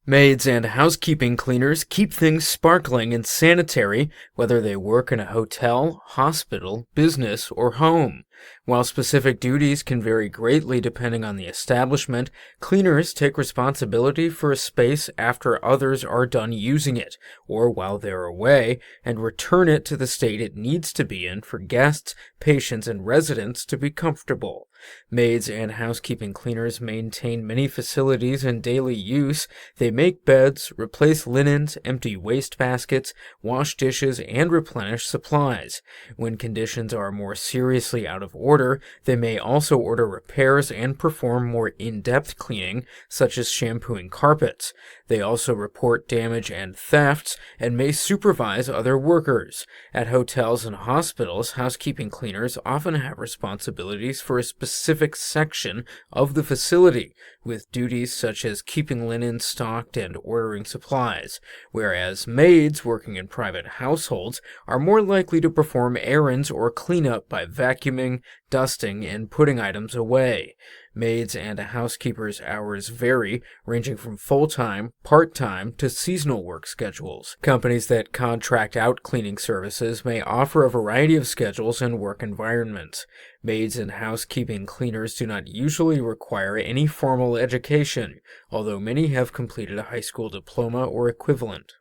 Maids and housekeeping cleaners keep things sparkling and sanitary, whether they work in a hotel, hospital, business, or home. While specific duties can vary greatly depending on the establishment, cleaners take responsibility for a space after others are done using it, or while they're away, and return it to the state it needs to be in for guests, patients, and residents to be comfortable. Maids and housekeeping cleaners maintain many facilities in daily use. They make beds, replace linens, empty waste baskets, wash dishes, and replenish supplies. When conditions are more seriously out of order, they may also order repairs and perform more in-depth cleaning, such as shampooing carpets. They also report damage and thefts and may supervise other workers. At hotels and hospitals, housekeeping cleaners often have responsibilities for a specific section of the facility, with duties such as keeping linen stocked and ordering supplies, whereas maids working in private households are more likely to perform errands or cleanup by vacuuming, dusting, and putting items away. Maids and housekeepers' hours vary, ranging from full-time, part-time, to seasonal work schedules. Companies that contract out cleaning services may offer a variety of schedules and work environments. Maids and housekeeping cleaners do not usually require any formal education, although many have completed a high school diploma or equivalent.